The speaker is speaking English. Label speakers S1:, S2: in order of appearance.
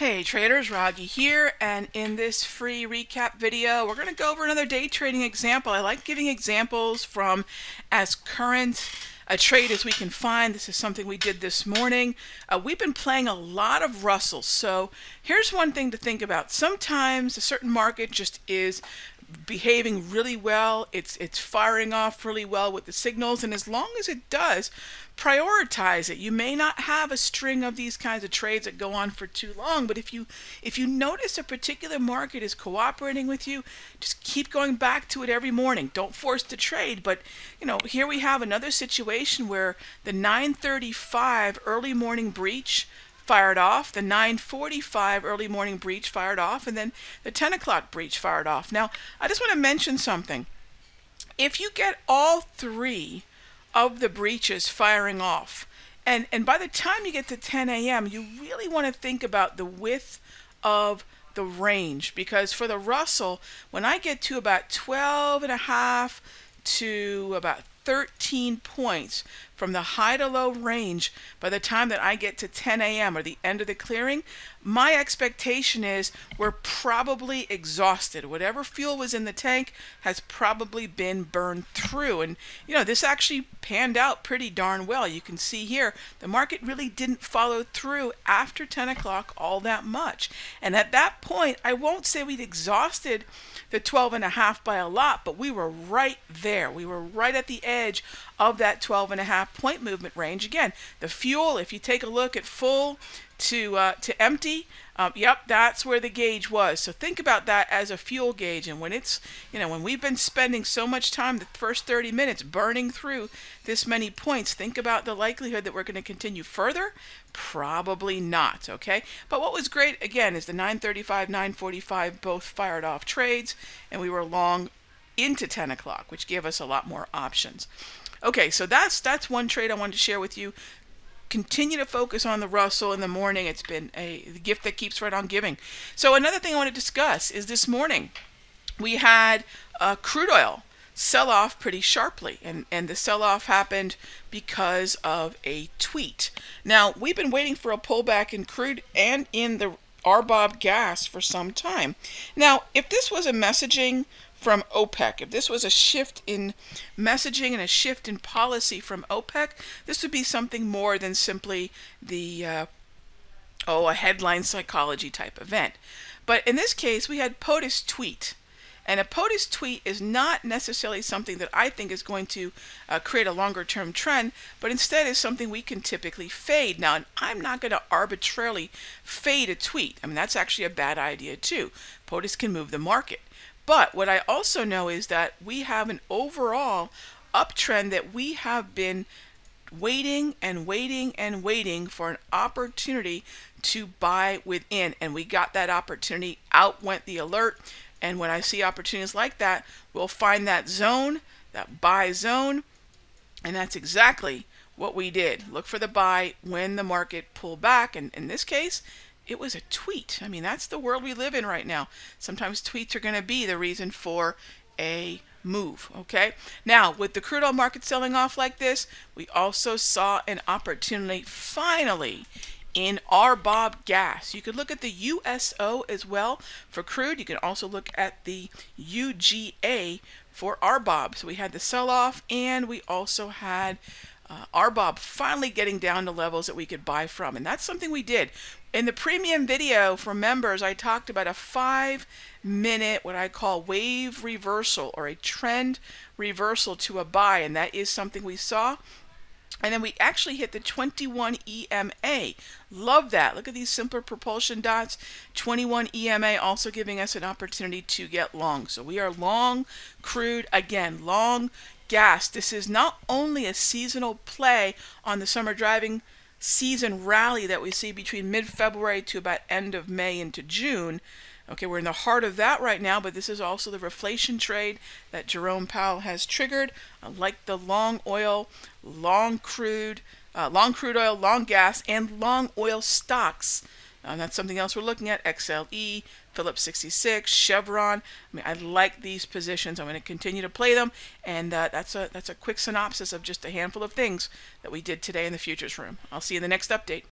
S1: Hey traders, Raghee here, and in this free recap video we're going to go over another day trading example. I like giving examples from as current a trade as we can find. This is something we did this morning. We've been playing a lot of Russells, so here's one thing to think about. Sometimes a certain market just is behaving really well, it's firing off really well with the signals, and as long as it does, prioritize it. You may not have a string of these kinds of trades that go on for too long, but if you notice a particular market is cooperating with you, just keep going back to it every morning. Don't force the trade, but here we have another situation where the 9:35 early morning breach fired off, the 9:45 early morning breach fired off, and then the 10 o'clock breach fired off. Now, I just want to mention something. If you get all three of the breaches firing off, and by the time you get to 10 a.m., you really want to think about the width of the range, because for the Russell, when I get to about 12.5 to about 13 points from the high to low range, by the time that I get to 10 a.m. or the end of the clearing, my expectation is we're probably exhausted. Whatever fuel was in the tank has probably been burned through. And this actually panned out pretty darn well. You can see here the market really didn't follow through after 10 o'clock all that much. And at that point, I won't say we'd exhausted the 12.5 by a lot, but we were right there. We were right at the edge of that 12.5 point movement range. Again, the fuel, if you take a look at full to empty, yep, that's where the gauge was. So think about that as a fuel gauge. And when it's, when we've been spending so much time the first 30 minutes burning through this many points, think about the likelihood that we're going to continue further. Probably not, okay? But what was great, again, is the 9:35, 9:45 both fired off trades, and we were long into 10 o'clock, which gave us a lot more options. Okay, so that's one trade I wanted to share with you. Continue to focus on the Russell in the morning. It's been a gift that keeps right on giving. So another thing I want to discuss is this morning we had crude oil sell off pretty sharply, and the sell-off happened because of a tweet. Now, we've been waiting for a pullback in crude and in the RBOB gas for some time. Now, if this was a messaging from OPEC, if this was a shift in messaging and a shift in policy from OPEC, this would be something more than simply the a headline psychology type event. But in this case, we had POTUS tweet. And a POTUS tweet is not necessarily something that I think is going to create a longer term trend, but instead is something we can typically fade. Now, I'm not going to arbitrarily fade a tweet. I mean, that's actually a bad idea too. POTUS can move the market. But what I also know is that we have an overall uptrend that we have been waiting and waiting and waiting for an opportunity to buy within. And we got that opportunity. Out went the alert. And when I see opportunities like that, we'll find that zone, that buy zone. And that's exactly what we did. Look for the buy when the market pulled back. And in this case, it was a tweet. I mean, that's the world we live in right now. Sometimes tweets are going to be the reason for a move, okay? Now, with the crude oil market selling off like this, we also saw an opportunity finally in RBOB gas. You could look at the USO as well for crude. You can also look at the UGA for RBOB. So we had the sell-off, and we also had RBOB finally getting down to levels that we could buy from. And that's something we did. In the premium video for members, I talked about a 5-minute, what I call wave reversal, or a trend reversal to a buy. And that is something we saw. And then we actually hit the 21 EMA. Love that. Look at these simpler propulsion dots. 21 EMA also giving us an opportunity to get long. So we are long crude, again, long gas. This is not only a seasonal play on the summer driving season rally that we see between mid-February to about end of May into June. Okay, we're in the heart of that right now, but this is also the reflation trade that Jerome Powell has triggered. Like the long oil, long crude oil, long gas, and long oil stocks. That's something else we're looking at. XLE, Phillips 66, Chevron. I mean, I like these positions. I'm going to continue to play them, and that's a quick synopsis of just a handful of things that we did today in the futures room. I'll see you in the next update.